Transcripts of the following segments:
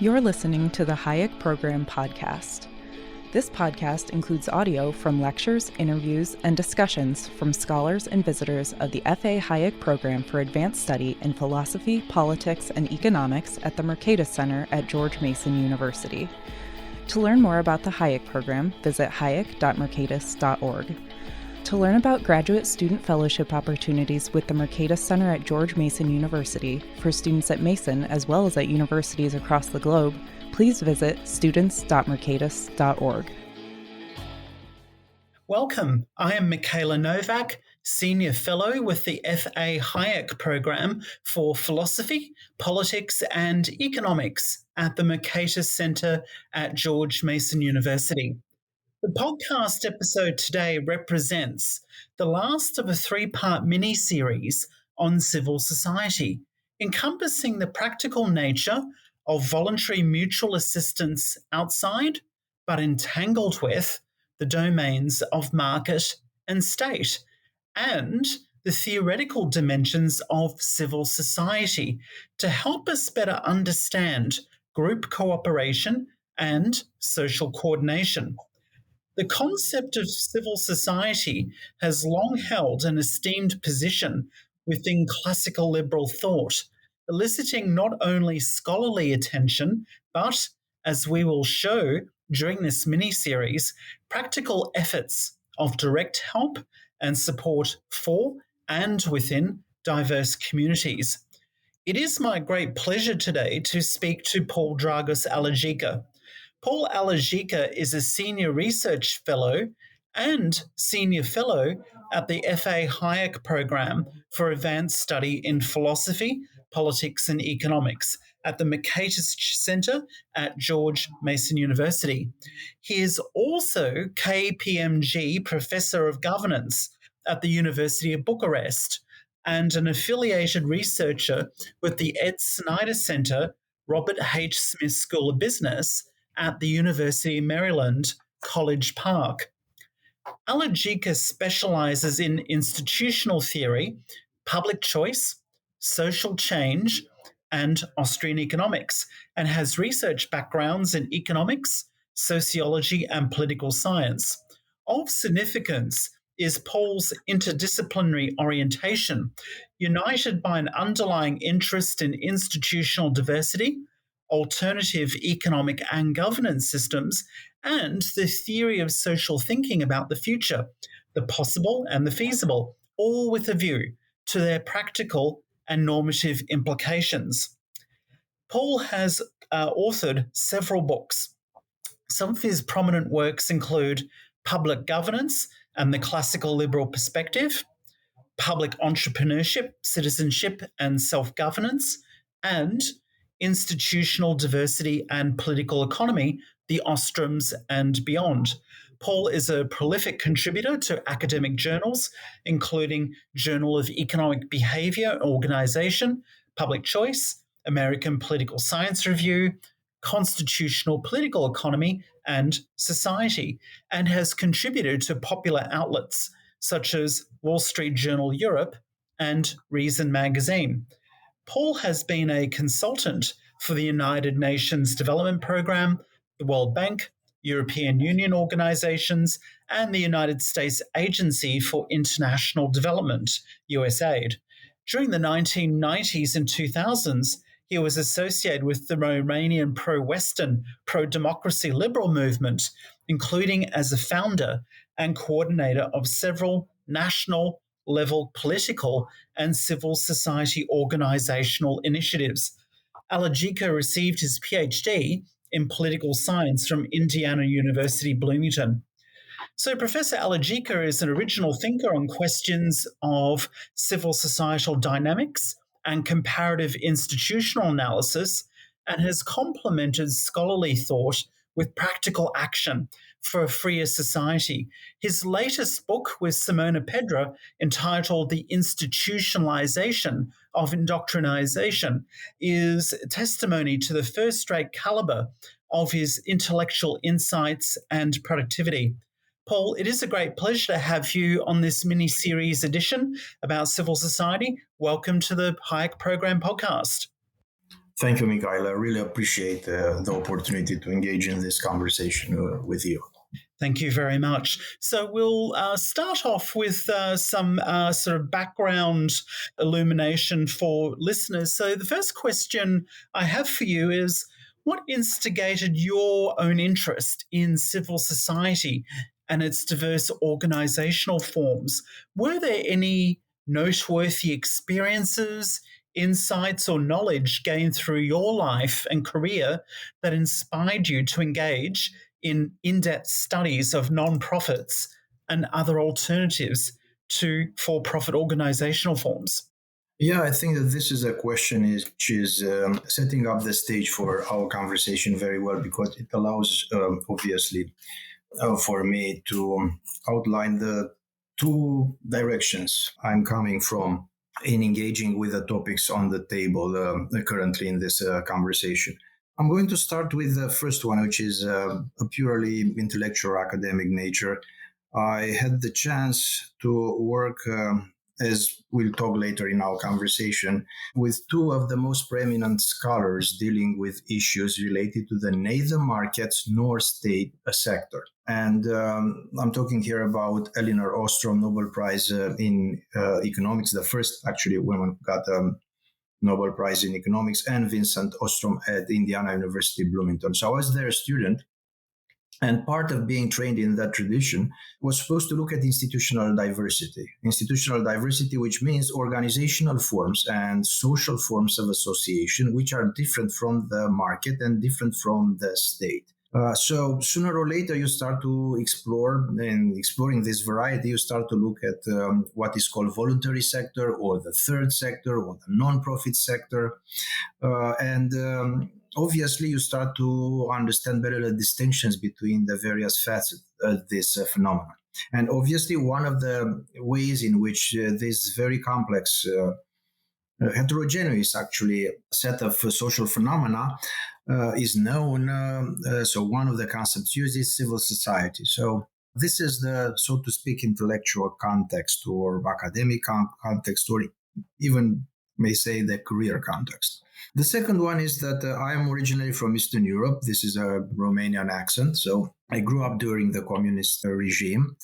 You're listening to the Hayek Program podcast. This podcast includes audio from lectures, interviews, and discussions from scholars and visitors of the F.A. Hayek Program for Advanced Study in Philosophy, Politics, and Economics at the Mercatus Center at George Mason University. To learn more about the Hayek Program, visit hayek.mercatus.org. To learn about graduate student fellowship opportunities with the Mercatus Center at George Mason University for students at Mason as well as at universities across the globe, please visit students.mercatus.org. Welcome. I am Mikayla Novak, Senior Fellow with the F.A. Hayek Program for Philosophy, Politics, and Economics at the Mercatus Center at George Mason University. The podcast episode today represents the last of a three-part mini-series on civil society, encompassing the practical nature of voluntary mutual assistance outside, but entangled with, the domains of market and state, and the theoretical dimensions of civil society to help us better understand group cooperation and social coordination. The concept of civil society has long held an esteemed position within classical liberal thought, eliciting not only scholarly attention, but, as we will show during this mini-series, practical efforts of direct help and support for and within diverse communities. It is my great pleasure today to speak to Paul Dragos Aligica. Paul Aligica is a Senior Research Fellow and Senior Fellow at the F.A. Hayek Program for Advanced Study in Philosophy, Politics, and Economics at the Mercatus Center at George Mason University. He is also KPMG Professor of Governance at the University of Bucharest and an affiliated researcher with the Ed Snyder Center, Robert H. Smith School of Business at the University of Maryland, College Park. Aligica specializes in institutional theory, public choice, social change, and Austrian economics, and has research backgrounds in economics, sociology, and political science. Of significance is Paul's interdisciplinary orientation, united by an underlying interest in institutional diversity, alternative economic and governance systems, and the theory of social thinking about the future, the possible and the feasible, all with a view to their practical and normative implications. Paul has authored several books. Some of his prominent works include Public Governance and the Classical Liberal Perspective, Public Entrepreneurship, Citizenship and Self-Governance, and Institutional Diversity and Political Economy, the Ostroms and Beyond. Paul is a prolific contributor to academic journals, including Journal of Economic Behavior and Organization, Public Choice, American Political Science Review, Constitutional Political Economy, and Society, and has contributed to popular outlets such as Wall Street Journal Europe and Reason Magazine. Paul has been a consultant for the United Nations Development Programme, the World Bank, European Union organizations, and the United States Agency for International Development, USAID. During the 1990s and 2000s, he was associated with the Romanian pro-Western, pro-democracy liberal movement, including as a founder and coordinator of several national level political and civil society organizational initiatives. Aligica received his PhD in political science from Indiana University, Bloomington. So Professor Aligica is an original thinker on questions of civil societal dynamics and comparative institutional analysis, and has complemented scholarly thought with practical action for a freer society. His latest book with Simona Pedra, entitled The Institutionalization of Indoctrination, is testimony to the first-rate caliber of his intellectual insights and productivity. Paul, it is a great pleasure to have you on this mini-series edition about civil society. Welcome to the Hayek Program podcast. Thank you, Mikayla. I really appreciate the opportunity to engage in this conversation with you. Thank you very much. So we'll start off with some sort of background illumination for listeners. So the first question I have for you is, what instigated your own interest in civil society and its diverse organizational forms? Were there any noteworthy experiences, insights, or knowledge gained through your life and career that inspired you to engage in in-depth studies of non-profits and other alternatives to for-profit organizational forms? Yeah, I think that this is a question which is setting up the stage for our conversation very well because it allows, obviously, for me to outline the two directions I'm coming from in engaging with the topics on the table currently in this conversation. I'm going to start with the first one, which is a purely intellectual academic nature. I had the chance to work, as we'll talk later in our conversation, with two of the most preeminent scholars dealing with issues related to the neither markets nor state sector. And I'm talking here about Elinor Ostrom, Nobel Prize in economics, the first actually woman who got a Nobel Prize in economics, and Vincent Ostrom at Indiana University, Bloomington. So I was their student. And part of being trained in that tradition was supposed to look at institutional diversity. Institutional diversity, which means organizational forms and social forms of association, which are different from the market and different from the state. So sooner or later, you start to explore, and exploring this variety, you start to look at what is called voluntary sector or the third sector or the non-profit sector. And obviously, you start to understand better the distinctions between the various facets of this phenomenon. And obviously, one of the ways in which this very complex heterogeneous actually set of social phenomena is known. So one of the concepts used is civil society. So this is the, so to speak, intellectual context or academic context, or even may say the career context. The second one is that I am originally from Eastern Europe. This is a Romanian accent. So I grew up during the communist regime.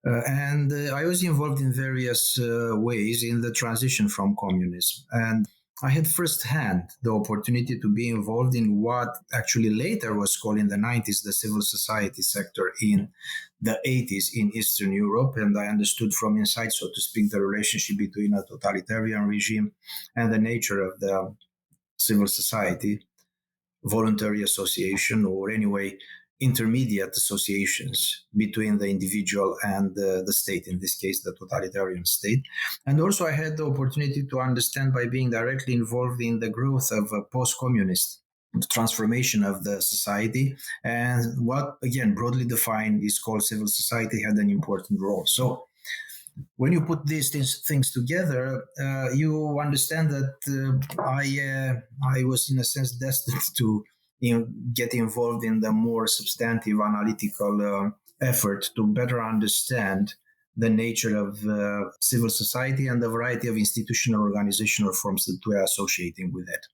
And I was involved in various ways in the transition from communism. And I had firsthand the opportunity to be involved in what actually later was called in the 90s the civil society sector in the 80s in Eastern Europe. And I understood from inside, so to speak, the relationship between a totalitarian regime and the nature of the civil society, voluntary association, or anyway, intermediate associations between the individual and the state, in this case, the totalitarian state. And also I had the opportunity to understand by being directly involved in the growth of a post-communist transformation of the society. And what, again, broadly defined is called civil society had an important role. So when you put these things together, you understand that I was, in a sense, destined to get involved in the more substantive analytical effort to better understand the nature of civil society and the variety of institutional organizational forms that we are associating with it.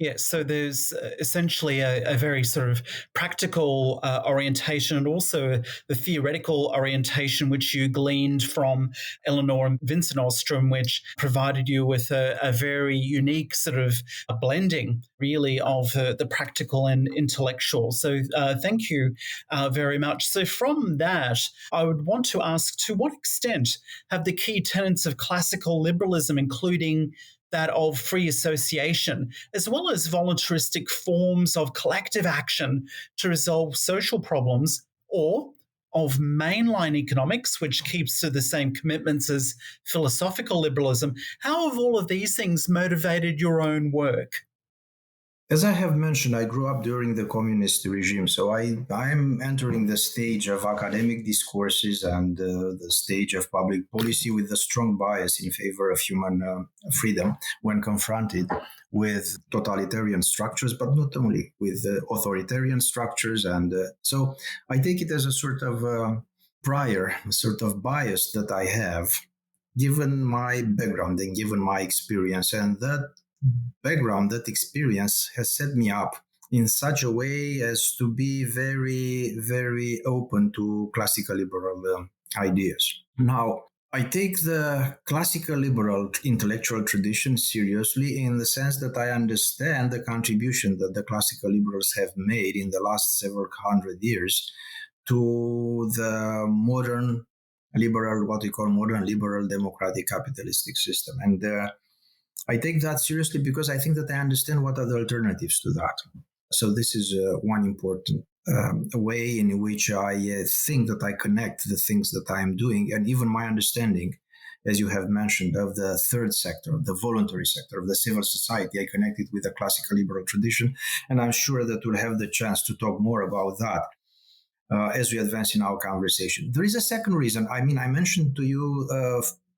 Yes, so there's essentially a very sort of practical orientation and also the theoretical orientation which you gleaned from Eleanor and Vincent Ostrom, which provided you with a very unique sort of a blending, really, of the practical and intellectual. So thank you very much. So from that, I would want to ask, to what extent have the key tenets of classical liberalism, including that of free association, as well as voluntaristic forms of collective action to resolve social problems, or of mainline economics, which keeps to the same commitments as philosophical liberalism, how have all of these things motivated your own work? As I have mentioned, I grew up during the communist regime, so I'm entering the stage of academic discourses and the stage of public policy with a strong bias in favor of human freedom when confronted with totalitarian structures, but not only with authoritarian structures. And so I take it as a sort of prior sort of bias that I have, given my background and given my experience, and that background, that experience has set me up in such a way as to be very, very open to classical liberal ideas. Now, I take the classical liberal intellectual tradition seriously in the sense that I understand the contribution that the classical liberals have made in the last several hundred years to the modern liberal, what we call modern liberal democratic capitalistic system. And I take that seriously because I think that I understand what are the alternatives to that. So this is one important way in which I think that I connect the things that I am doing, and even my understanding, as you have mentioned, of the third sector, the voluntary sector, of the civil society. I connect it with the classical liberal tradition, and I'm sure that we'll have the chance to talk more about that as we advance in our conversation. There is a second reason. I mentioned to you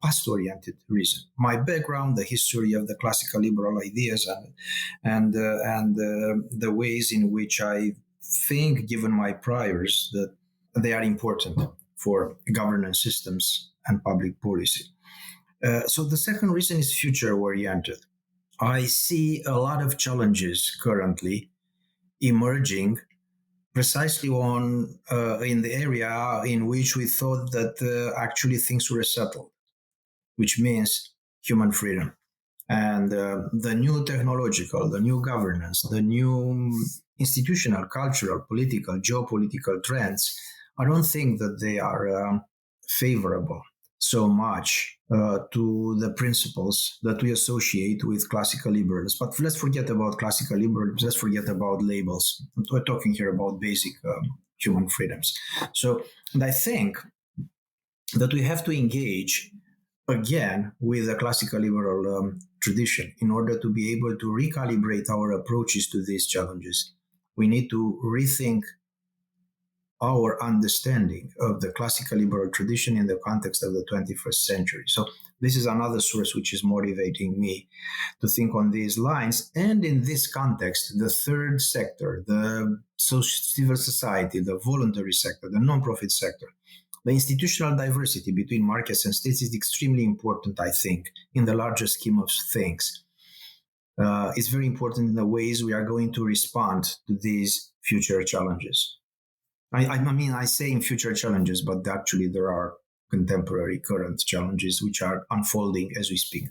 past-oriented reason. My background, the history of the classical liberal ideas, and the ways in which I think, given my priors, that they are important for governance systems and public policy. So the second reason is future-oriented. I see a lot of challenges currently emerging precisely in the area in which we thought that actually things were settled, which means human freedom. And the new technological, the new governance, the new institutional, cultural, political, geopolitical trends, I don't think that they are favorable so much to the principles that we associate with classical liberalism. But let's forget about classical liberalism. Let's forget about labels. We're talking here about basic human freedoms. So, and I think that we have to engage again with the classical liberal tradition in order to be able to recalibrate our approaches to these challenges. We need to rethink our understanding of the classical liberal tradition in the context of the 21st century. So this is another source which is motivating me to think on these lines. And in this context, the third sector, the civil society, the voluntary sector, the non-profit sector, the institutional diversity between markets and states is extremely important, I think, in the larger scheme of things. It's very important in the ways we are going to respond to these future challenges. I say in future challenges, but actually there are contemporary current challenges which are unfolding as we speak.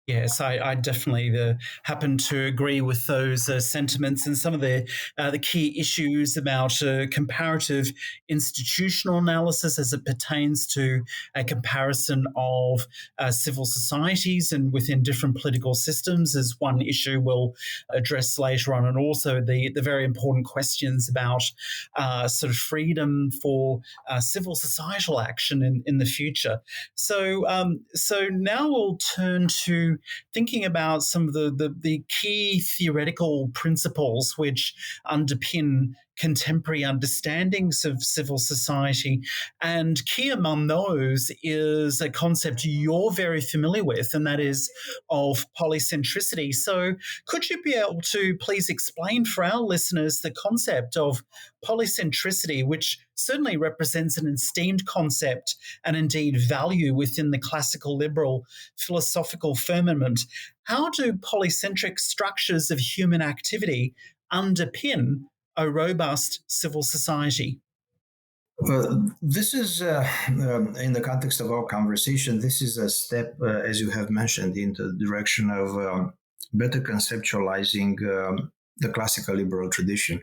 Yes, I definitely happen to agree with those sentiments and some of the key issues about comparative institutional analysis as it pertains to a comparison of civil societies and within different political systems is one issue we'll address later on, and also the very important questions about sort of freedom for civil societal action in the future. So now we'll turn to thinking about some of the key theoretical principles which underpin contemporary understandings of civil society. And key among those is a concept you're very familiar with, and that is of polycentricity. So could you be able to please explain for our listeners the concept of polycentricity, which certainly represents an esteemed concept and indeed value within the classical liberal philosophical firmament? How do polycentric structures of human activity underpin a robust civil society? This is, in the context of our conversation, this is a step, as you have mentioned, into the direction of better conceptualizing the classical liberal tradition.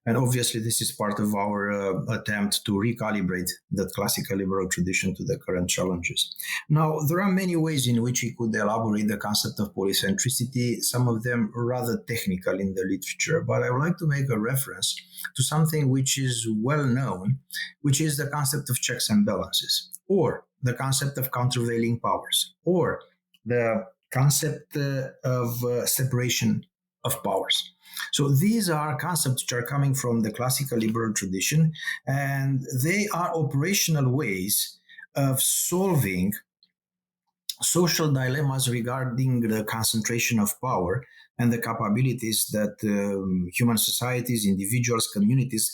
And obviously, this is part of our attempt to recalibrate the classical liberal tradition to the current challenges. Now, there are many ways in which we could elaborate the concept of polycentricity, some of them rather technical in the literature, but I would like to make a reference to something which is well known, which is the concept of checks and balances, or the concept of countervailing powers, or the concept of separation of powers. So these are concepts which are coming from the classical liberal tradition, and they are operational ways of solving social dilemmas regarding the concentration of power and the capabilities that human societies, individuals, communities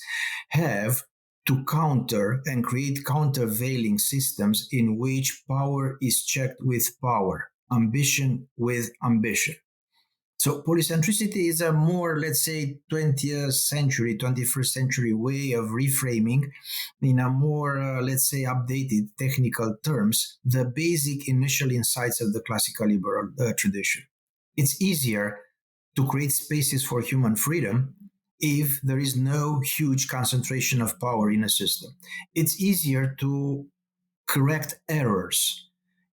have to counter and create countervailing systems in which power is checked with power, ambition with ambition. So polycentricity is a more, let's say, 20th century, 21st century way of reframing in a more, let's say, updated technical terms, the basic initial insights of the classical liberal tradition. It's easier to create spaces for human freedom if there is no huge concentration of power in a system. It's easier to correct errors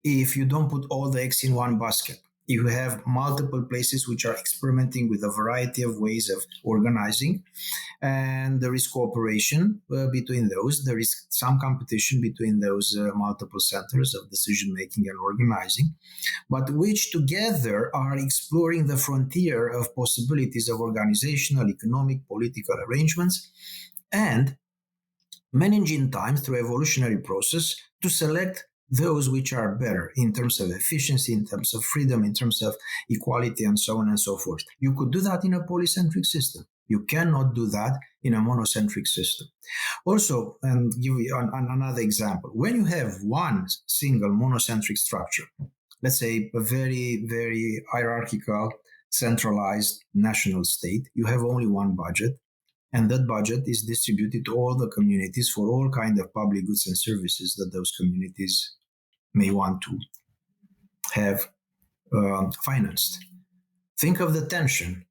if you don't put all the eggs in one basket. If you have multiple places which are experimenting with a variety of ways of organizing, and there is cooperation between those, there is some competition between those multiple centers of decision making and organizing, but which together are exploring the frontier of possibilities of organizational, economic, political arrangements, and managing time through evolutionary process to select those which are better in terms of efficiency, in terms of freedom, in terms of equality, and so on and so forth. You could do that in a polycentric system. You cannot do that in a monocentric system. Also, and give you another example, when you have one single monocentric structure, let's say a very, very hierarchical, centralized national state, you have only one budget, and that budget is distributed to all the communities for all kinds of public goods and services that those communities may want to have financed. Think of the tension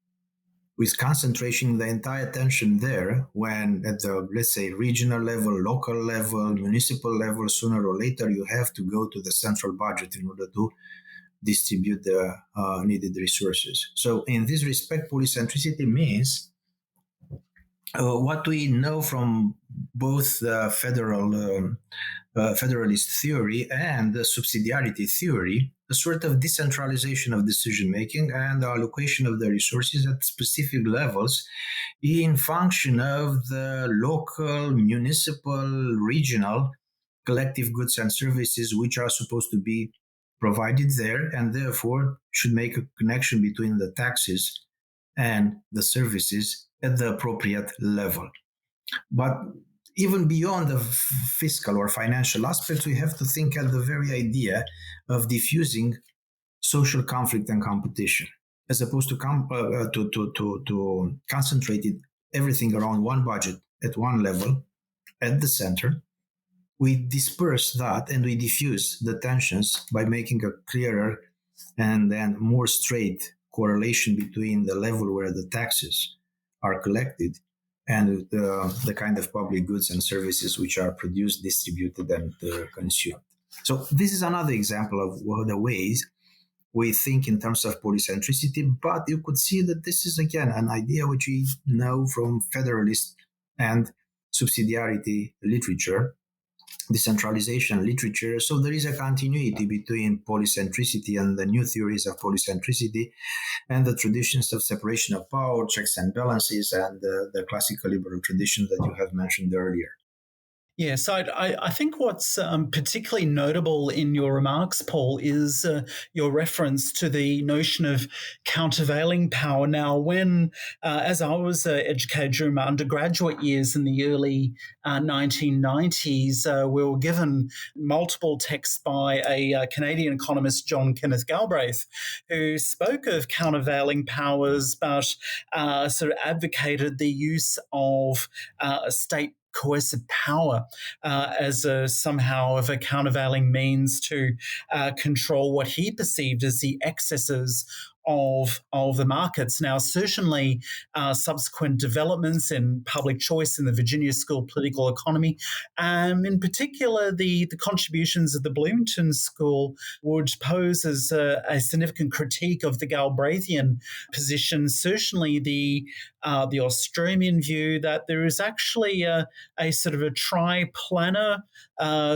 with concentration the entire tension there when at the, let's say, regional level, local level, municipal level, sooner or later you have to go to the central budget in order to distribute the needed resources. So in this respect, polycentricity means what we know from both the federalist theory and the subsidiarity theory, a sort of decentralization of decision making and allocation of the resources at specific levels in function of the local, municipal, regional collective goods and services which are supposed to be provided there, and therefore should make a connection between the taxes and the services at the appropriate level. But even beyond the fiscal or financial aspects, we have to think at the very idea of diffusing social conflict and competition, as opposed to concentrate everything around one budget at one level at the center. We disperse that and we diffuse the tensions by making a clearer and then more straight correlation between the level where the taxes are collected and the kind of public goods and services which are produced, distributed, and consumed. So this is another example of the ways we think in terms of polycentricity, but you could see that this is, again, an idea which we know from federalist and subsidiarity literature, decentralization literature. So there is a continuity between polycentricity and the new theories of polycentricity and the traditions of separation of power, checks and balances, and the classical liberal tradition that you have mentioned earlier. Yes, I think what's particularly notable in your remarks, Paul, is your reference to the notion of countervailing power. Now, when, as I was educated during my undergraduate years in the early 1990s, we were given multiple texts by a Canadian economist, John Kenneth Galbraith, who spoke of countervailing powers, but sort of advocated the use of state coercive power as somehow of a countervailing means to control what he perceived as the excesses of the markets. Now, certainly subsequent developments in public choice in the Virginia School Political Economy, in particular the contributions of the Bloomington School, would pose as a significant critique of the Galbraithian position. Certainly the Ostromian view that there is actually a sort of a triplanar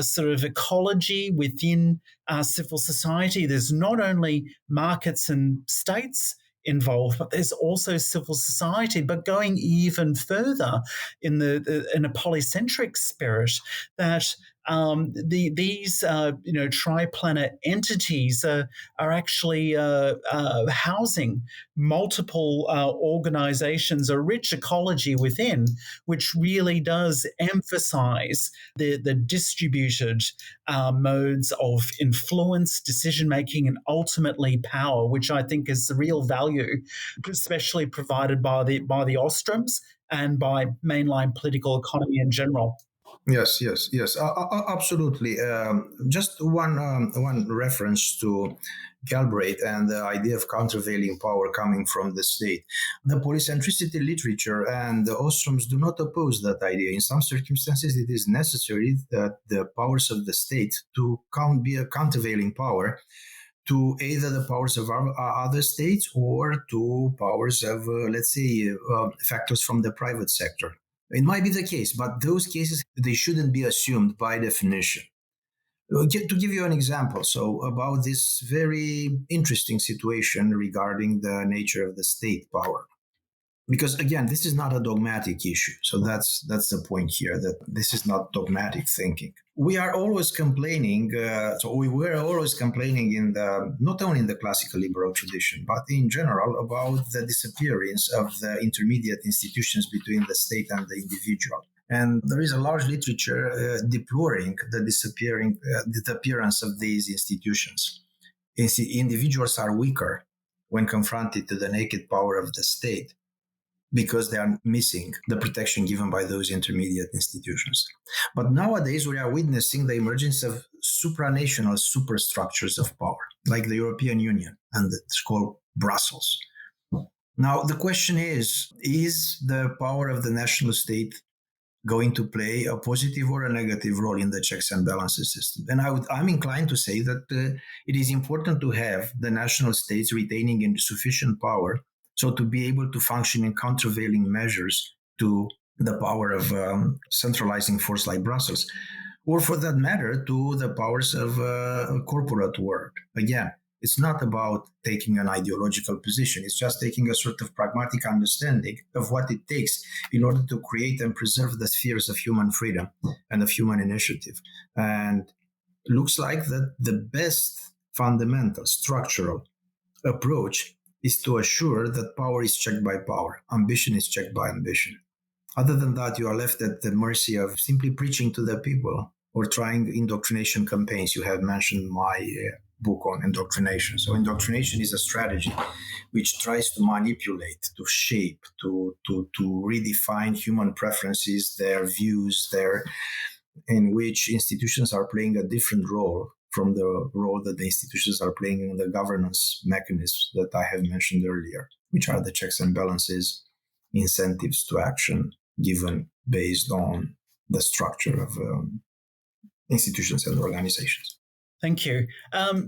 sort of ecology within civil society. There's not only markets and states involved, but there's also civil society. But going even further in a polycentric spirit, that these triplanet entities are actually housing multiple organizations, a rich ecology within, which really does emphasize the distributed modes of influence, decision making, and ultimately power, which I think is the real value, especially provided by the Ostroms and by mainline political economy in general. Yes. Absolutely. Just one reference to Galbraith and the idea of countervailing power coming from the state. The polycentricity literature and the Ostroms do not oppose that idea. In some circumstances, it is necessary that the powers of the state to be a countervailing power to either the powers of other states or to powers of, factors from the private sector. It might be the case, but those cases, they shouldn't be assumed by definition. To give you an example, so about this very interesting situation regarding the nature of the state power. Because again, this is not a dogmatic issue. So that's the point here, that this is not dogmatic thinking. We are always complaining, we were always complaining not only in the classical liberal tradition, but in general about the disappearance of the intermediate institutions between the state and the individual. And there is a large literature deploring the disappearance of these institutions. Individuals are weaker when confronted to the naked power of the state, because they are missing the protection given by those intermediate institutions. But nowadays, we are witnessing the emergence of supranational superstructures of power, like the European Union, and it's called Brussels. Now, the question is the power of the national state going to play a positive or a negative role in the checks and balances system? And I'm inclined to say that it is important to have the national states retaining sufficient power so to be able to function in countervailing measures to the power of centralizing force like Brussels, or for that matter, to the powers of a corporate world. Again, it's not about taking an ideological position. It's just taking a sort of pragmatic understanding of what it takes in order to create and preserve the spheres of human freedom and of human initiative. And looks like that the best fundamental structural approach is to assure that power is checked by power, ambition is checked by ambition. Other than that, you are left at the mercy of simply preaching to the people or trying indoctrination campaigns. You have mentioned my book on indoctrination. So indoctrination is a strategy which tries to manipulate, to shape, to redefine human preferences, their views, in which institutions are playing a different role from the role that the institutions are playing in the governance mechanisms that I have mentioned earlier, which are the checks and balances, incentives to action given based on the structure of institutions and organizations. Thank you.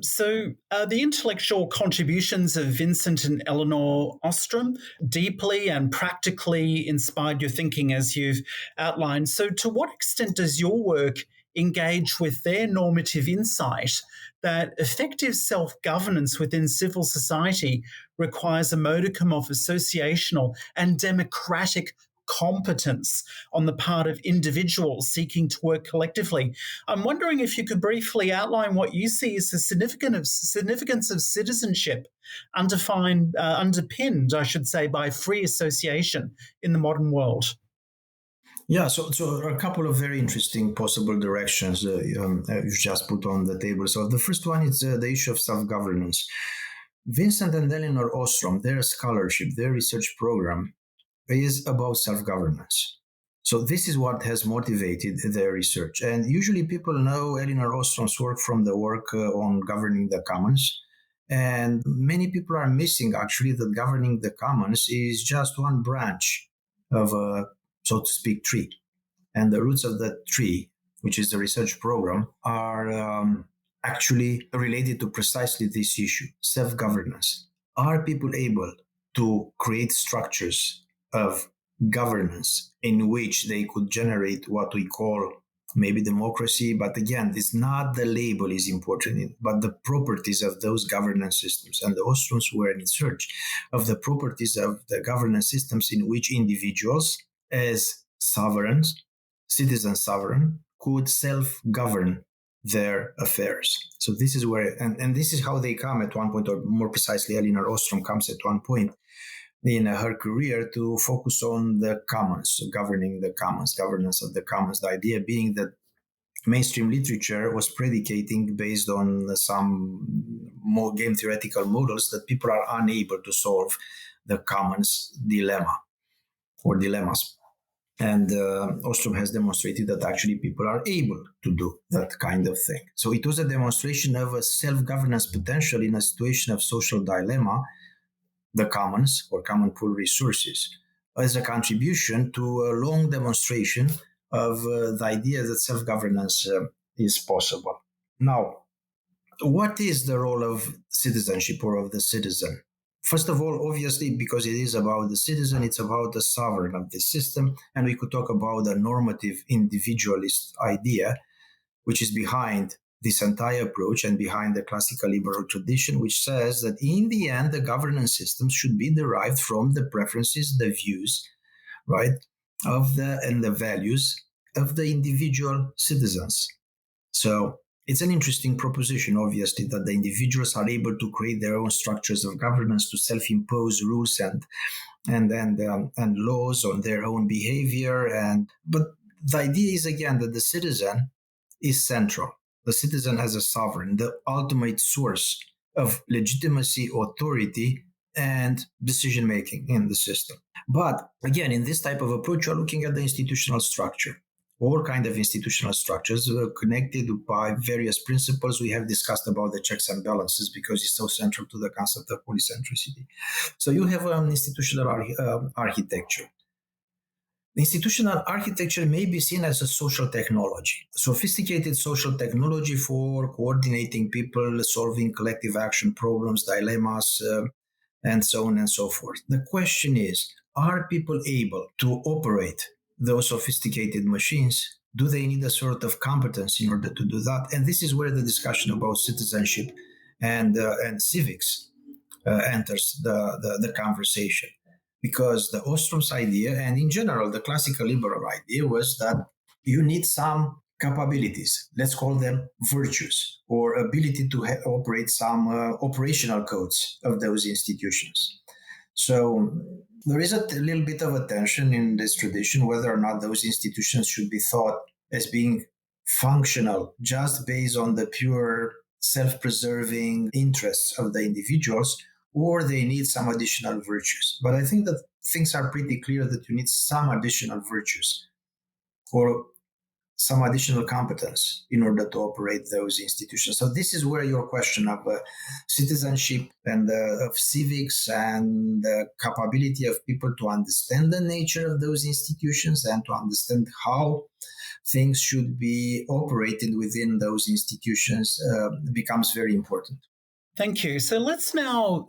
So the intellectual contributions of Vincent and Eleanor Ostrom deeply and practically inspired your thinking, as you've outlined. So to what extent does your work engage with their normative insight that effective self-governance within civil society requires a modicum of associational and democratic competence on the part of individuals seeking to work collectively? I'm wondering if you could briefly outline what you see as the significance of citizenship underpinned, I should say, by free association in the modern world. Yeah, so a couple of very interesting possible directions you've just put on the table. So the first one is the issue of self-governance. Vincent and Eleanor Ostrom, their scholarship, their research program is about self-governance. So this is what has motivated their research. And usually people know Eleanor Ostrom's work from the work on governing the commons. And many people are missing, actually, that governing the commons is just one branch of a, so to speak, tree. And the roots of that tree, which is the research program, are actually related to precisely this issue, self-governance. Are people able to create structures of governance in which they could generate what we call maybe democracy? But again, it's not the label is important, but the properties of those governance systems. And the Ostroms were in search of the properties of the governance systems in which individuals as sovereigns, citizen sovereign, could self-govern their affairs. So this is where, and this is how they come at one point, or more precisely, Elinor Ostrom comes at one point in her career to focus on the commons, so governing the commons, governance of the commons. The idea being that mainstream literature was predicating based on some more game theoretical models that people are unable to solve the commons dilemma or dilemmas. And Ostrom has demonstrated that actually people are able to do that kind of thing. So it was a demonstration of a self-governance potential in a situation of social dilemma, the commons or common pool resources, as a contribution to a long demonstration of the idea that self-governance is possible. Now, what is the role of citizenship or of the citizen? First of all, obviously, because it is about the citizen, it's about the sovereign of the system. And we could talk about the normative individualist idea, which is behind this entire approach and behind the classical liberal tradition, which says that in the end, the governance systems should be derived from the preferences, the views, right, and the values of the individual citizens. So it's an interesting proposition, obviously, that the individuals are able to create their own structures of governance, to self-impose rules and laws on their own behavior. But the idea is, again, that the citizen is central. The citizen as a sovereign, the ultimate source of legitimacy, authority, and decision-making in the system. But again, in this type of approach, you're looking at the institutional structure. All kinds of institutional structures connected by various principles. We have discussed about the checks and balances because it's so central to the concept of polycentricity. So you have an institutional architecture. The institutional architecture may be seen as a social technology, sophisticated social technology for coordinating people, solving collective action problems, dilemmas, and so on and so forth. The question is, are people able to operate those sophisticated machines? Do they need a sort of competence in order to do that? And this is where the discussion about citizenship and civics enters the conversation. Because the Ostrom's idea, and in general, the classical liberal idea, was that you need some capabilities, let's call them virtues, or ability to operate some operational codes of those institutions. So there is a little bit of a tension in this tradition whether or not those institutions should be thought as being functional just based on the pure self-preserving interests of the individuals, or they need some additional virtues. But I think that things are pretty clear that you need some additional virtues or some additional competence in order to operate those institutions. So this is where your question of citizenship and of civics and the capability of people to understand the nature of those institutions and to understand how things should be operated within those institutions becomes very important. Thank you. So let's now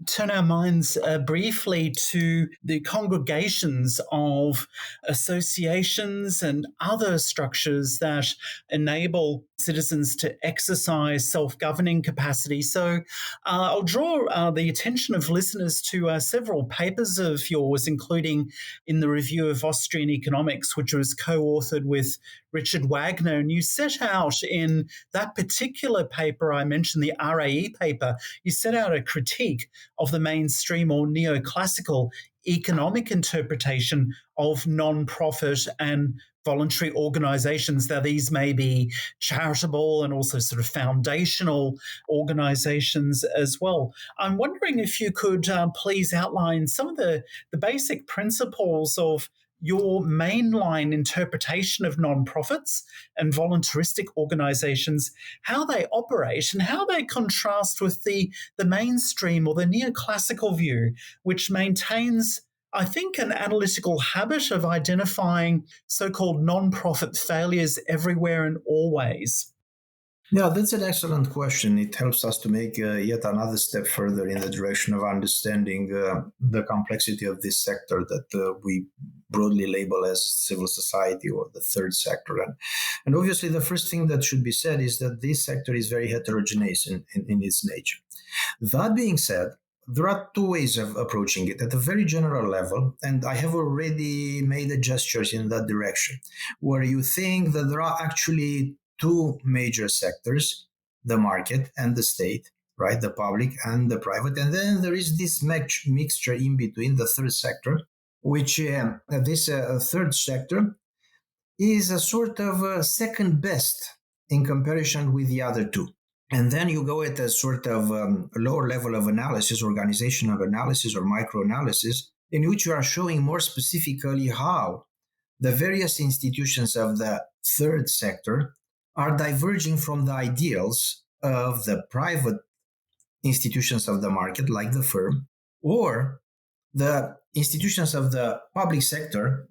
turn our minds briefly to the congregations of associations and other structures that enable citizens to exercise self-governing capacity. So I'll draw the attention of listeners to several papers of yours, including in the Review of Austrian Economics, which was co-authored with Richard Wagner. And you set out in that particular paper, I mentioned the RAE paper, you set out a critique of the mainstream or neoclassical economic interpretation of non-profit and voluntary organizations. Now, these may be charitable and also sort of foundational organizations as well. I'm wondering if you could please outline some of the basic principles of your mainline interpretation of nonprofits and voluntaristic organizations, how they operate and how they contrast with the mainstream or the neoclassical view, which maintains, I think, an analytical habit of identifying so-called nonprofit failures everywhere and always. Yeah, that's an excellent question. It helps us to make yet another step further in the direction of understanding the complexity of this sector that we broadly label as civil society or the third sector. And obviously, the first thing that should be said is that this sector is very heterogeneous in its nature. That being said, there are two ways of approaching it at a very general level, and I have already made the gestures in that direction, where you think that there are actually two major sectors, the market and the state, right? The public and the private. And then there is this mixture in between, the third sector, which this third sector is a sort of second best in comparison with the other two. And then you go at a sort of lower level of analysis, organizational analysis or microanalysis, in which you are showing more specifically how the various institutions of the third sector are diverging from the ideals of the private institutions of the market, like the firm, or the institutions of the public sector,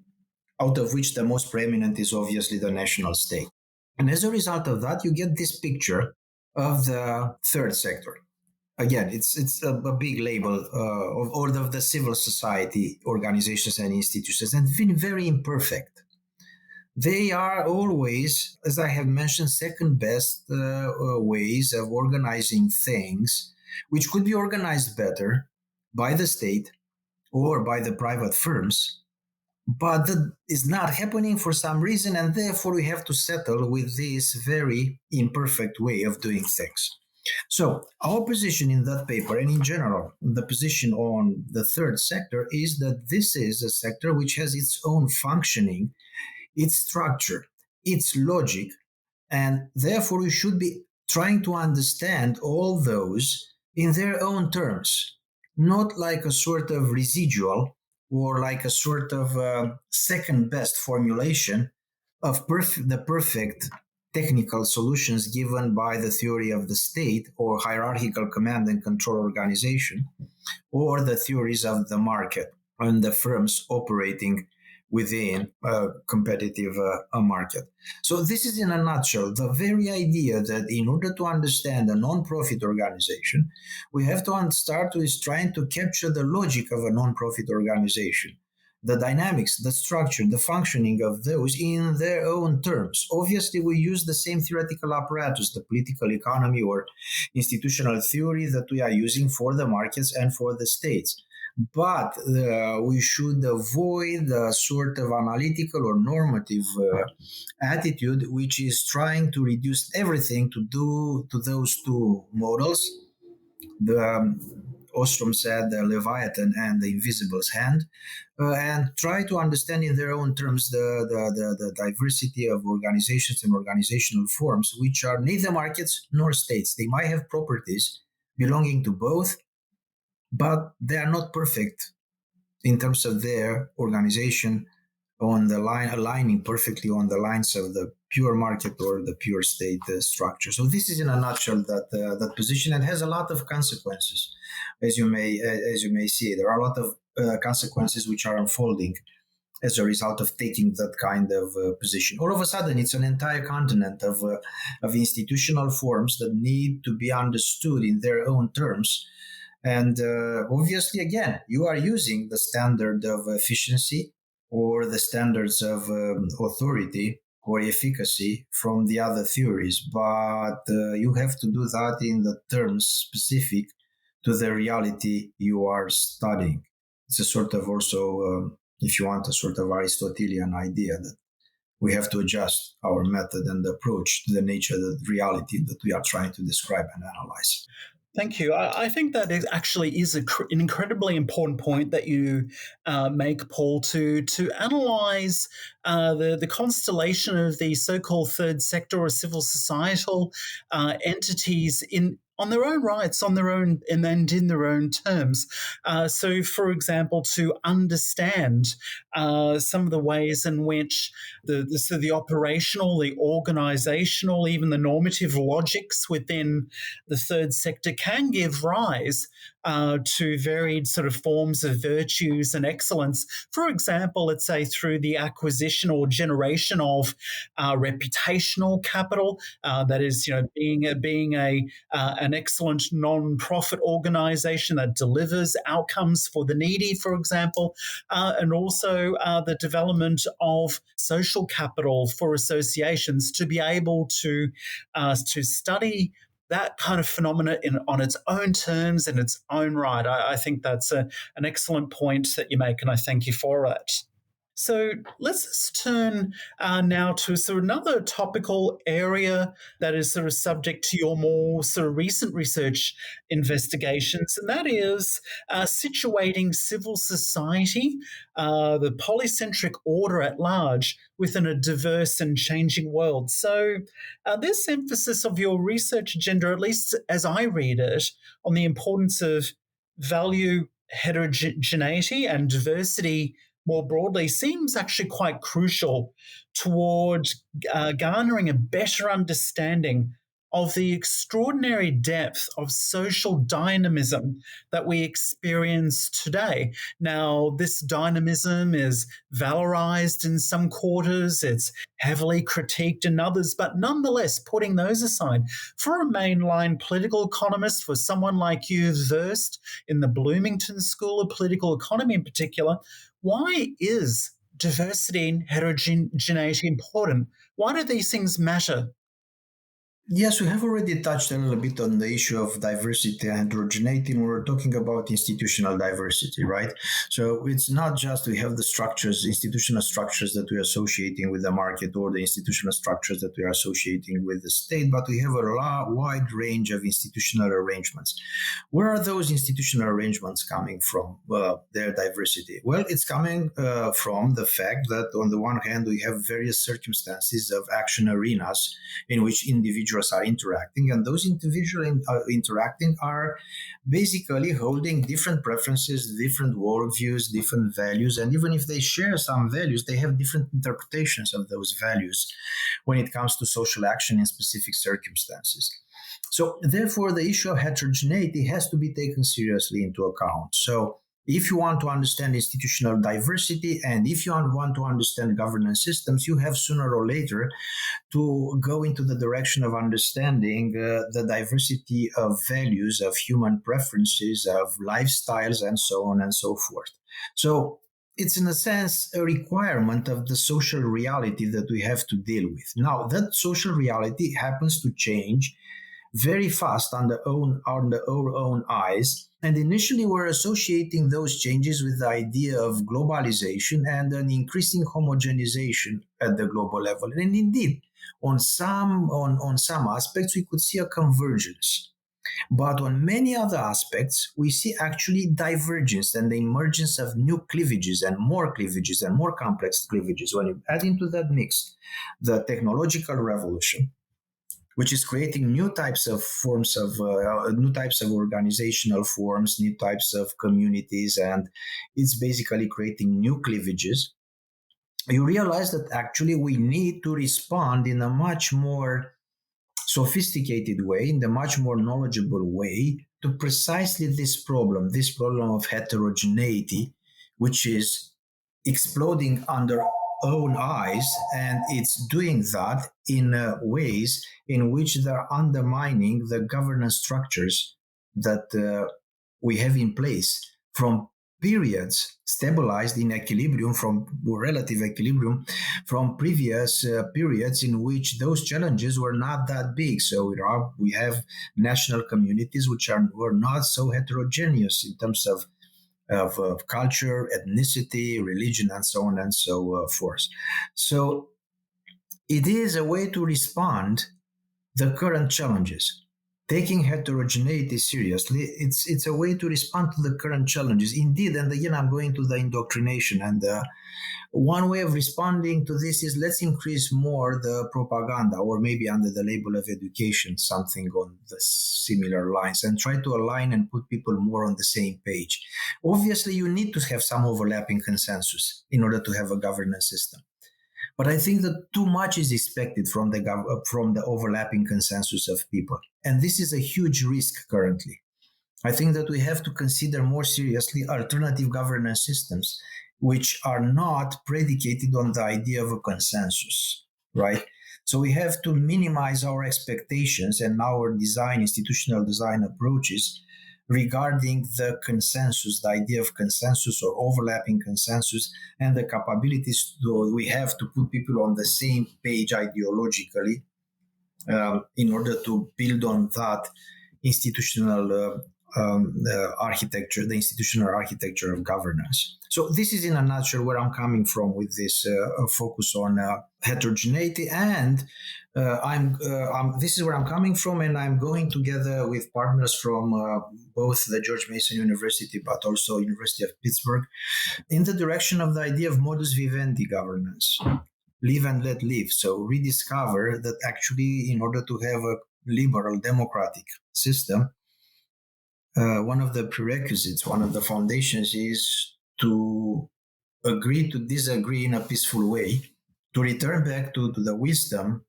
out of which the most preeminent is obviously the national state. And as a result of that, you get this picture of the third sector. Again, it's a big label of all of the civil society organizations and institutions, and been very imperfect. They are always, as I have mentioned, second best ways of organizing things, which could be organized better by the state or by the private firms, but that is not happening for some reason, and therefore we have to settle with this very imperfect way of doing things. So our position in that paper, and in general, the position on the third sector, is that this is a sector which has its own functioning, its structure, its logic, and therefore we should be trying to understand all those in their own terms, not like a sort of residual or like a sort of second best formulation of the perfect technical solutions given by the theory of the state or hierarchical command and control organization, or the theories of the market and the firms operating within a competitive market. So this is in a nutshell the very idea that in order to understand a non-profit organization, we have to start with trying to capture the logic of a non-profit organization, the dynamics, the structure, the functioning of those in their own terms. Obviously, we use the same theoretical apparatus, the political economy or institutional theory that we are using for the markets and for the states. But we should avoid the sort of analytical or normative attitude which is trying to reduce everything to those two models. The Ostrom said the Leviathan and the Invisible's hand, and try to understand in their own terms the diversity of organizations and organizational forms, which are neither markets nor states. They might have properties belonging to both, but they are not perfect in terms of their organization on the line, aligning perfectly on the lines of the pure market or the pure state structure. So this is in a nutshell that position, and has a lot of consequences, as you may see. There are a lot of consequences which are unfolding as a result of taking that kind of position. All of a sudden, it's an entire continent of institutional forms that need to be understood in their own terms. And obviously, again, you are using the standard of efficiency or the standards of authority or efficacy from the other theories, but you have to do that in the terms specific to the reality you are studying. It's a sort of also, if you want, a sort of Aristotelian idea that we have to adjust our method and approach to the nature of the reality that we are trying to describe and analyze. Thank you. I think that it actually is an incredibly important point that you make, Paul, to analyze the constellation of the so-called third sector or civil societal entities on their own rights, on their own, and in their own terms. So, for example, to understand some of the ways in which the operational, the organizational, even the normative logics within the third sector can give rise to varied sort of forms of virtues and excellence. For example, let's say through the acquisition or generation of reputational capital, that is, being an excellent non-profit organization that delivers outcomes for the needy, for example, and also the development of social capital for associations to be able to study that kind of phenomena on its own terms, in its own right. I think that's an excellent point that you make, and I thank you for it. So let's just turn now to sort of another topical area that is sort of subject to your more sort of recent research investigations, and that is situating civil society, the polycentric order at large, within a diverse and changing world. So this emphasis of your research agenda, at least as I read it, on the importance of value heterogeneity and diversity more broadly, seems actually quite crucial toward garnering a better understanding of the extraordinary depth of social dynamism that we experience today. Now, this dynamism is valorized in some quarters, it's heavily critiqued in others, but nonetheless, putting those aside, for a mainline political economist, for someone like you versed in the Bloomington School of Political Economy in particular, why is diversity and heterogeneity important? Why do these things matter? Yes, we have already touched a little bit on the issue of diversity and heterogeneity when we're talking about institutional diversity, right? So it's not just we have the structures, institutional structures that we're associating with the market or the institutional structures that we are associating with the state, but we have a wide range of institutional arrangements. Where are those institutional arrangements coming from, their diversity? Well, it's coming from the fact that on the one hand, we have various circumstances of action arenas in which individuals are interacting, and those individuals interacting are basically holding different preferences, different worldviews, different values, and even if they share some values, they have different interpretations of those values when it comes to social action in specific circumstances. So therefore, the issue of heterogeneity has to be taken seriously into account. So if you want to understand institutional diversity and if you want to understand governance systems, you have sooner or later to go into the direction of understanding the diversity of values, of human preferences, of lifestyles, and so on and so forth. So it's in a sense a requirement of the social reality that we have to deal with. Now, that social reality happens to change very fast under our own eyes. And initially, we're associating those changes with the idea of globalization and an increasing homogenization at the global level. And indeed, on some aspects, we could see a convergence. But on many other aspects, we see actually divergence and the emergence of new cleavages and more complex cleavages. When you add into that mix the technological revolution, which is creating new types of forms of new types of organizational forms, new types of communities, and it's basically creating new cleavages. You realize that actually we need to respond in a much more sophisticated way, in a much more knowledgeable way, to precisely this problem of heterogeneity, which is exploding under own eyes, and it's doing that in ways in which they're undermining the governance structures that we have in place from periods stabilized in equilibrium, from relative equilibrium, from previous periods in which those challenges were not that big. So we have national communities which were not so heterogeneous in terms of culture, ethnicity, religion, and so on and so forth. So it is a way to respond the current challenges. Taking heterogeneity seriously, it's a way to respond to the current challenges. Indeed, and again, I'm going to the indoctrination. And one way of responding to this is let's increase more the propaganda, or maybe under the label of education, something on the similar lines, and try to align and put people more on the same page. Obviously, you need to have some overlapping consensus in order to have a governance system. But I think that too much is expected from the overlapping consensus of people. And this is a huge risk currently. I think that we have to consider more seriously alternative governance systems, which are not predicated on the idea of a consensus, right? So we have to minimize our expectations and our institutional design approaches regarding the consensus, the idea of consensus or overlapping consensus, and the capabilities we have to put people on the same page ideologically in order to build on that institutional architecture, the institutional architecture of governance. So this is in a nutshell where I'm coming from with this focus on heterogeneity, and this is where I'm coming from, and I'm going together with partners from both the George Mason University, but also University of Pittsburgh, in the direction of the idea of modus vivendi governance. Live and let live. So rediscover that actually, in order to have a liberal democratic system, one of the prerequisites, one of the foundations is to agree to disagree in a peaceful way, to return back to the wisdom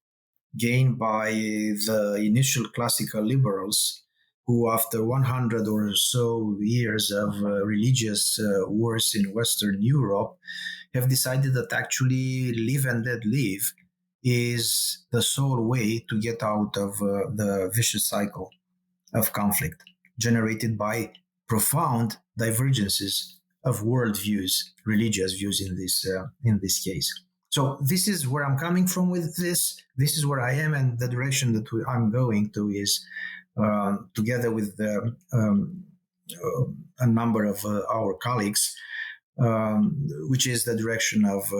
gained by the initial classical liberals who, after 100 or so years of religious wars in Western Europe, have decided that actually live and let live is the sole way to get out of the vicious cycle of conflict generated by profound divergences of worldviews, religious views in this case. So this is where I'm coming from with this. This is where I am, and the direction that I'm going to is together with a number of our colleagues, which is the direction of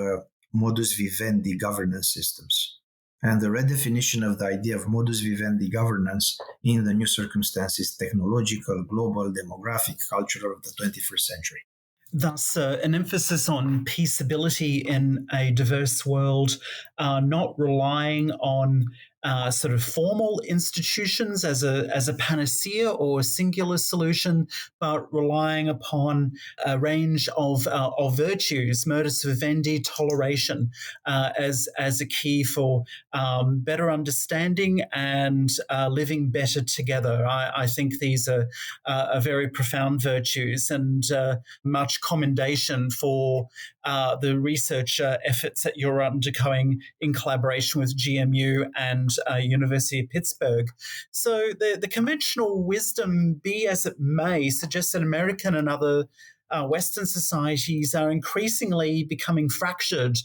modus vivendi governance systems, and the redefinition of the idea of modus vivendi governance in the new circumstances, technological, global, demographic, cultural of the 21st century. Thus, an emphasis on peaceability in a diverse world, not relying on sort of formal institutions as a panacea or a singular solution, but relying upon a range of virtues, modus vivendi, toleration, as a key for better understanding and living better together. I think these are very profound virtues, and much commendation for the research efforts that you're undergoing in collaboration with GMU and University of Pittsburgh. So the conventional wisdom, be as it may, suggests that American and other Western societies are increasingly becoming fractured,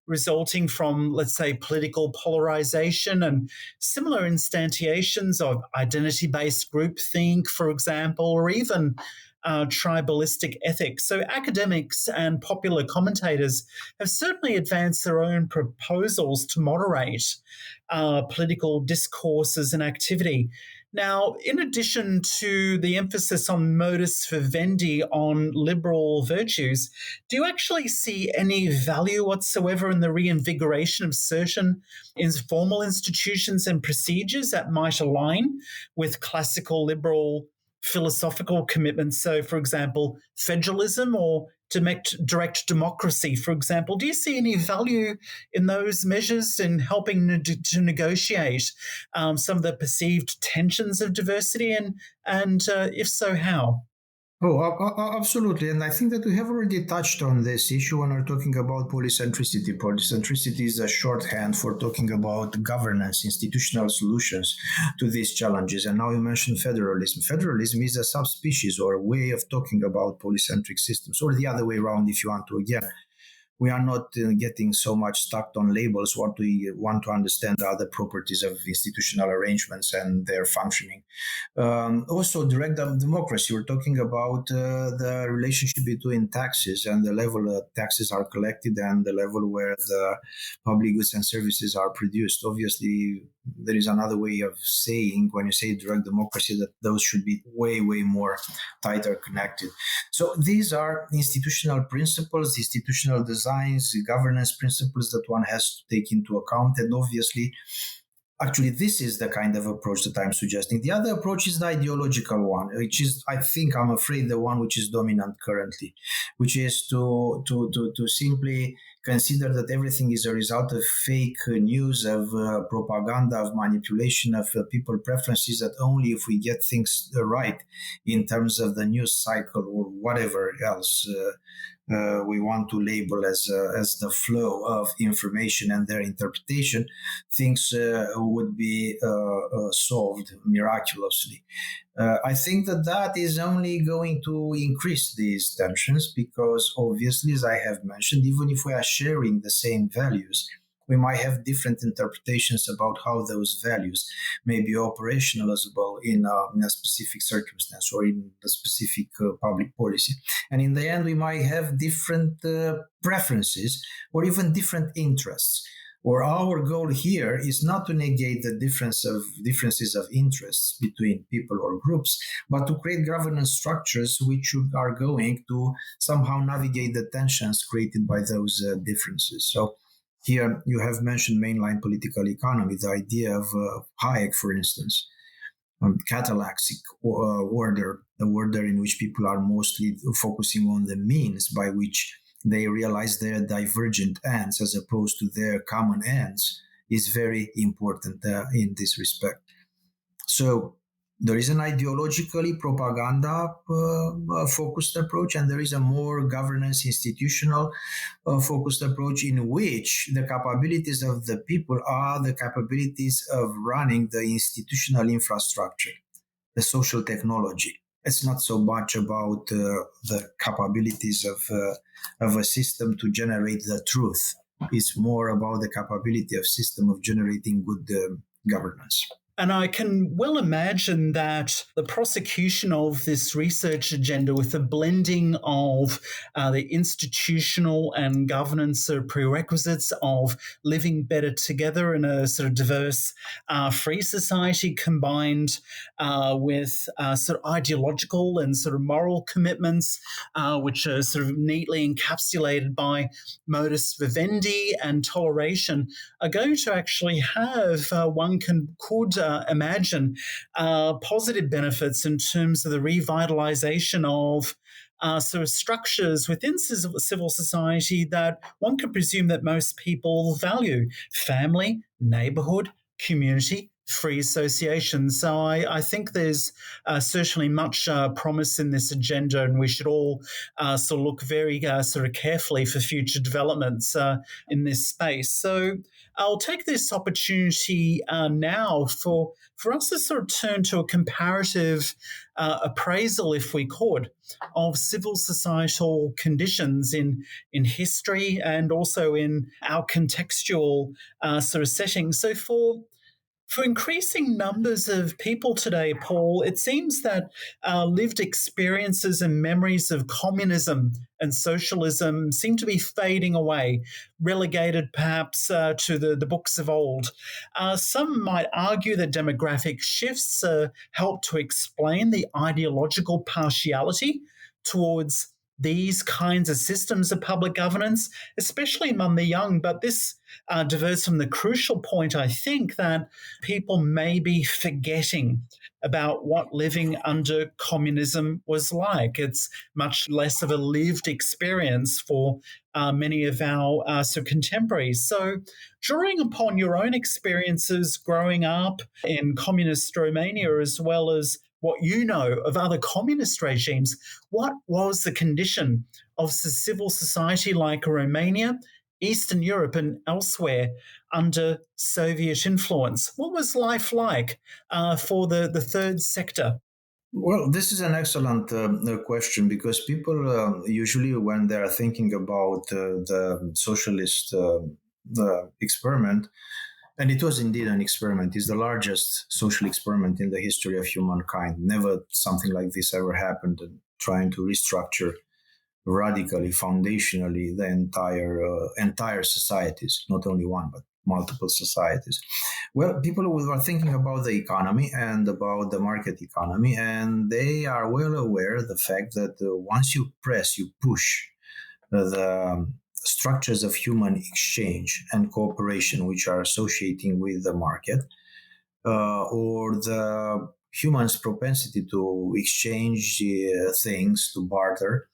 resulting from, let's say, political polarization and similar instantiations of identity-based groupthink, for example, or even tribalistic ethics. So academics and popular commentators have certainly advanced their own proposals to moderate political discourses and activity. Now, in addition to the emphasis on modus vivendi, on liberal virtues, do you actually see any value whatsoever in the reinvigoration of certain informal institutions and procedures that might align with classical liberal philosophical commitments? So, for example, federalism or direct democracy, for example. Do you see any value in those measures in helping to negotiate some of the perceived tensions of diversity? And if so, how? Oh, absolutely. And I think that we have already touched on this issue when we're talking about polycentricity. Polycentricity is a shorthand for talking about governance, institutional solutions to these challenges. And now you mentioned federalism. Federalism is a subspecies or a way of talking about polycentric systems, or the other way around if you want to. Again, we are not getting so much stuck on labels. What we want to understand are the properties of institutional arrangements and their functioning. Also, direct democracy. We're talking about the relationship between taxes and the level that taxes are collected and the level where the public goods and services are produced. Obviously, there is another way of saying, when you say direct democracy, that those should be way, way more tighter connected. So these are institutional principles, institutional designs, governance principles that one has to take into account. And obviously, actually, this is the kind of approach that I'm suggesting. The other approach is the ideological one, which is, I think, I'm afraid, the one which is dominant currently, which is to simply consider that everything is a result of fake news, of propaganda, of manipulation, of people preferences, that only if we get things right in terms of the news cycle or whatever else we want to label as the flow of information and their interpretation, things would be solved miraculously. I think that is only going to increase these tensions because, obviously, as I have mentioned, even if we are sharing the same values, we might have different interpretations about how those values may be operationalizable in a specific circumstance or in a specific public policy. And in the end, we might have different preferences or even different interests. Or our goal here is not to negate the differences of interests between people or groups, but to create governance structures which are going to somehow navigate the tensions created by those differences. So here you have mentioned mainline political economy, the idea of Hayek, for instance, catalectic order, the order in which people are mostly focusing on the means by which they realize their divergent ends as opposed to their common ends, is very important in this respect. So there is an ideologically propaganda focused approach, and there is a more governance institutional focused approach in which the capabilities of the people are the capabilities of running the institutional infrastructure, the social technology. It's not so much about the capabilities of a system to generate the truth. It's more about the capability of system of generating good governance. And I can well imagine that the prosecution of this research agenda with the blending of the institutional and governance prerequisites of living better together in a sort of diverse, free society combined with sort of ideological and sort of moral commitments, which are sort of neatly encapsulated by modus vivendi and toleration, are going to actually have, one could imagine positive benefits in terms of the revitalization of sort of structures within civil society that one could presume that most people value: family, neighborhood, community, free association. So I think there's certainly much promise in this agenda, and we should all sort of look very sort of carefully for future developments in this space. So I'll take this opportunity now for us to sort of turn to a comparative appraisal, if we could, of civil societal conditions in history and also in our contextual sort of setting. So for increasing numbers of people today, Paul, it seems that lived experiences and memories of communism and socialism seem to be fading away, relegated perhaps to the books of old. Some might argue that demographic shifts help to explain the ideological partiality towards these kinds of systems of public governance, especially among the young. But this diverts from the crucial point, I think, that people may be forgetting about what living under communism was like. It's much less of a lived experience for many of our sort of contemporaries. So, drawing upon your own experiences growing up in communist Romania, as well as what you know of other communist regimes, what was the condition of civil society like Romania, Eastern Europe, and elsewhere under Soviet influence? What was life like for the third sector? Well, this is an excellent question, because people usually, when they are thinking about the socialist experiment, and it was indeed an experiment, it's the largest social experiment in the history of humankind. Never something like this ever happened, and trying to restructure radically, foundationally, the entire societies, not only one, but multiple societies. Well, people were thinking about the economy and about the market economy, and they are well aware of the fact that once you push the structures of human exchange and cooperation which are associating with the market, or the human's propensity to exchange things, to barter,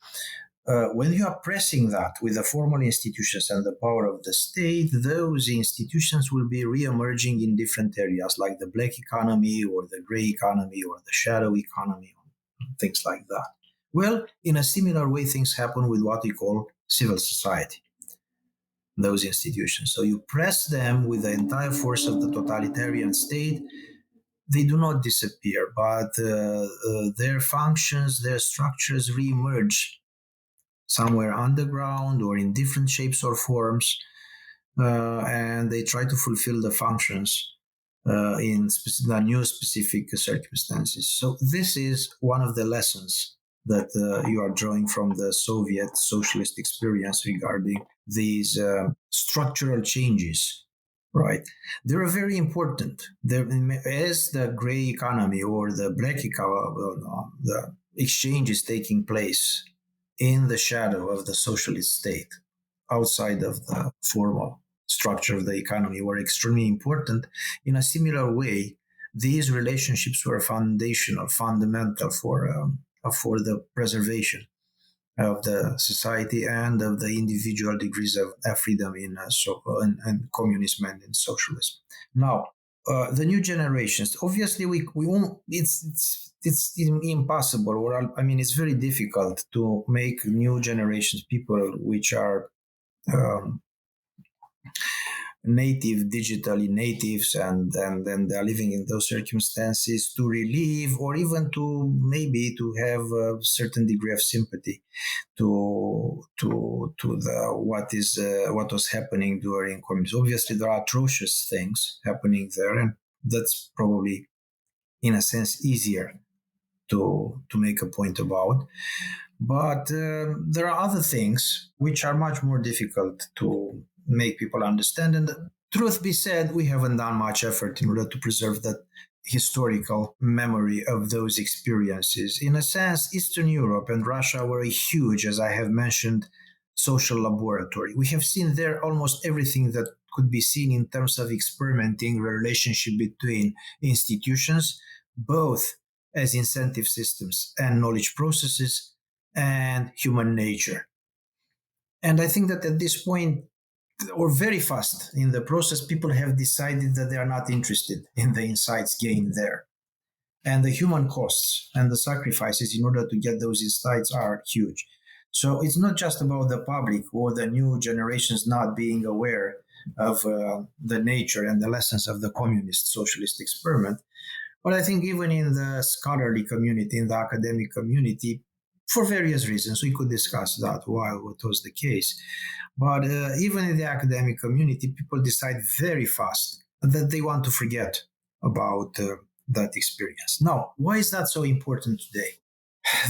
when you are pressing that with the formal institutions and the power of the state, those institutions will be re-emerging in different areas, like the black economy or the gray economy or the shadow economy, things like that. Well, in a similar way, things happen with what we call civil society, those institutions. So you press them with the entire force of the totalitarian state. They do not disappear, but their functions, their structures re-emerge somewhere underground or in different shapes or forms. and they try to fulfill the functions in the new specific circumstances. So this is one of the lessons that you are drawing from the Soviet socialist experience regarding these structural changes, right? They're very important. As the gray economy or the black economy, the exchange is taking place in the shadow of the socialist state, outside of the formal structure of the economy, were extremely important. In a similar way, these relationships were foundational, fundamental for the preservation of the society and of the individual degrees of freedom in communism and in socialism. Now, the new generations, obviously, we won't. It's impossible, or I mean, it's very difficult to make new generations, people which are um, native, digitally natives, and then they're living in those circumstances, to relieve or even to maybe to have a certain degree of sympathy to the what was happening during communism. Obviously, there are atrocious things happening there, and that's probably in a sense easier to make a point about. But there are other things which are much more difficult to make people understand. And truth be said, we haven't done much effort in order to preserve that historical memory of those experiences. In a sense, Eastern Europe and Russia were a huge, as I have mentioned, social laboratory. We have seen there almost everything that could be seen in terms of experimenting the relationship between institutions, both as incentive systems and knowledge processes, and human nature. And I think that at this point, or very fast in the process, people have decided that they are not interested in the insights gained there. And the human costs and the sacrifices in order to get those insights are huge. So it's not just about the public or the new generations not being aware of the nature and the lessons of the communist socialist experiment, but I think even in the scholarly community, in the academic community, for various reasons, we could discuss that while what was the case. But even in the academic community, people decide very fast that they want to forget about that experience. Now, why is that so important today?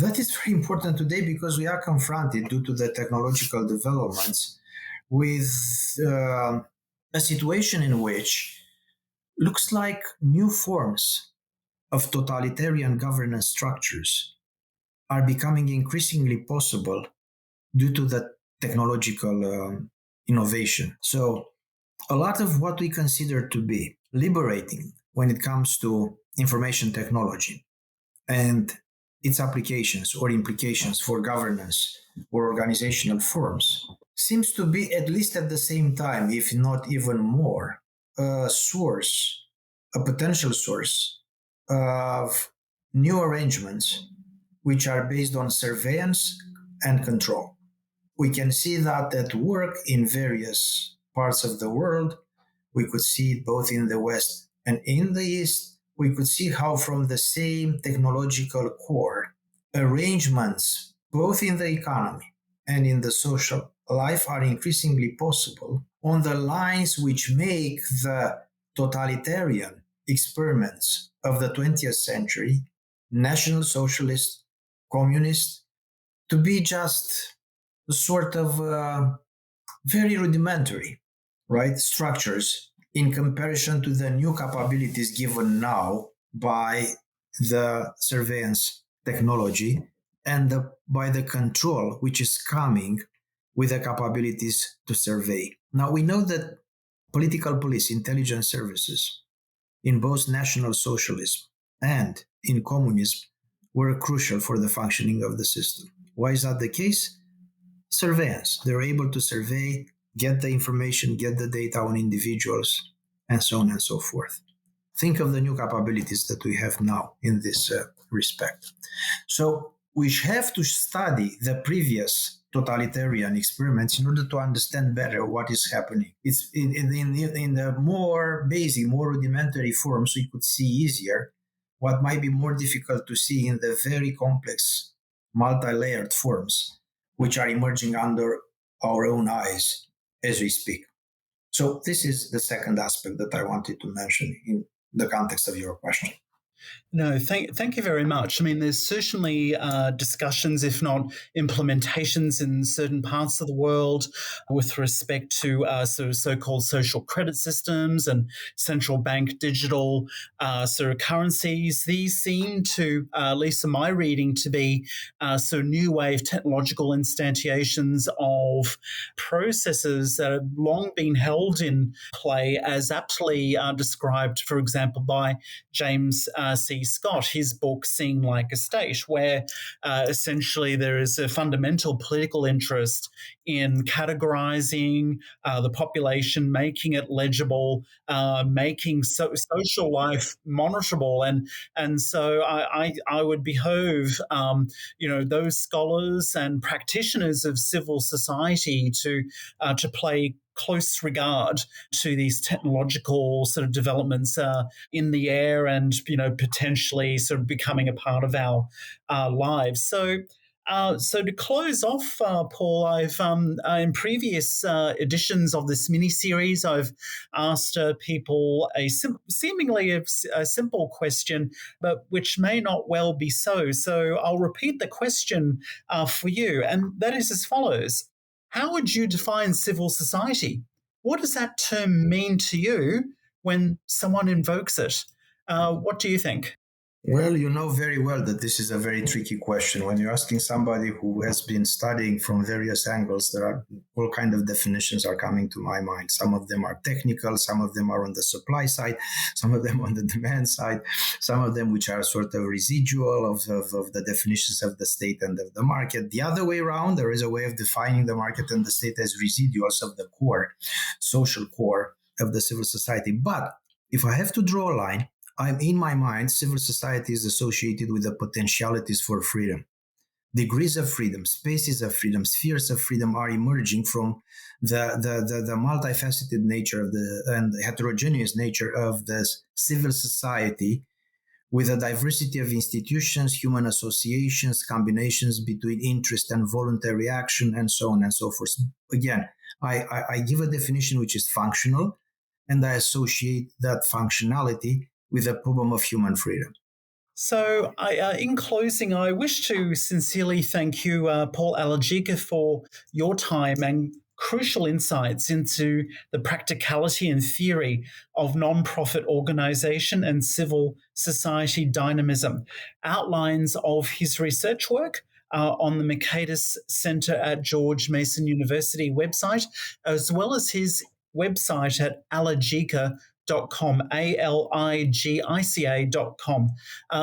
That is very important today because we are confronted, due to the technological developments, with a situation in which looks like new forms of totalitarian governance structures are becoming increasingly possible due to the technological innovation. So, a lot of what we consider to be liberating when it comes to information technology and its applications or implications for governance or organizational forms seems to be, at least at the same time, if not even more, a source, a potential source of new arrangements which are based on surveillance and control. We can see that at work in various parts of the world. We could see it both in the West and in the East. We could see how from the same technological core, arrangements both in the economy and in the social life are increasingly possible on the lines which make the totalitarian experiments of the 20th century, National Socialist, Communist, to be just a sort of very rudimentary, right, structures in comparison to the new capabilities given now by the surveillance technology and by the control which is coming with the capabilities to survey. Now, we know that political police, intelligence services in both National Socialism and in communism were crucial for the functioning of the system. Why is that the case? Surveillance. They're able to survey, get the information, get the data on individuals, and so on and so forth. Think of the new capabilities that we have now in this respect. So we have to study the previous totalitarian experiments in order to understand better what is happening. It's in the more basic, more rudimentary forms we could see easier what might be more difficult to see in the very complex, multi-layered forms which are emerging under our own eyes as we speak. So this is the second aspect that I wanted to mention in the context of your question. No, thank you very much. I mean, there's certainly discussions, if not implementations, in certain parts of the world with respect to so-called social credit systems and central bank digital currencies. These seem to, at least in my reading, to be new wave technological instantiations of processes that have long been held in play, as aptly described, for example, by James C. Scott, his book Seeing Like a State, where essentially there is a fundamental political interest in categorizing the population, making it legible, making social life monitorable. And so I would behove those scholars and practitioners of civil society to play close regard to these technological sort of developments in the air and, potentially sort of becoming a part of our lives. So to close off, Paul, I've in previous editions of this mini-series, I've asked people seemingly a simple question, but which may not well be so. So I'll repeat the question for you, and that is as follows. How would you define civil society? What does that term mean to you when someone invokes it? What do you think? Well, you know very well that this is a very tricky question. When you're asking somebody who has been studying from various angles, there are all kinds of definitions are coming to my mind. Some of them are technical, some of them are on the supply side, some of them on the demand side, some of them which are sort of residual of the definitions of the state and of the market. The other way around, there is a way of defining the market and the state as residuals of the core, social core of the civil society. But if I have to draw a line, in my mind, civil society is associated with the potentialities for freedom. Degrees of freedom, spaces of freedom, spheres of freedom are emerging from the multifaceted nature and the heterogeneous nature of this civil society, with a diversity of institutions, human associations, combinations between interest and voluntary action, and so on and so forth. Again, I give a definition which is functional, and I associate that functionality with the problem of human freedom. So in closing, I wish to sincerely thank you, Paul Aligica, for your time and crucial insights into the practicality and theory of non-profit organization and civil society dynamism, outlines of his research work on the Mikayla Center at George Mason University website, as well as his website at aligica.com, aligica.com.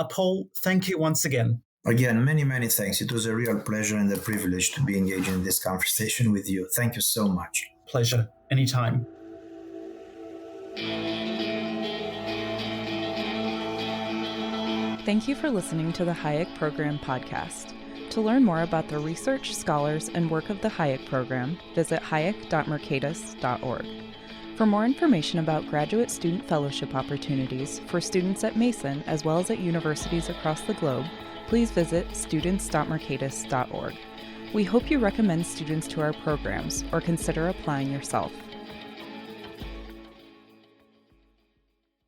Paul, thank you once again. Again, many, many thanks. It was a real pleasure and a privilege to be engaged in this conversation with you. Thank you so much. Pleasure. Anytime. Thank you for listening to the Hayek Program podcast. To learn more about the research, scholars, and work of the Hayek Program, visit hayek.mercatus.org. For more information about graduate student fellowship opportunities for students at Mason as well as at universities across the globe, please visit students.mercatus.org. We hope you recommend students to our programs or consider applying yourself.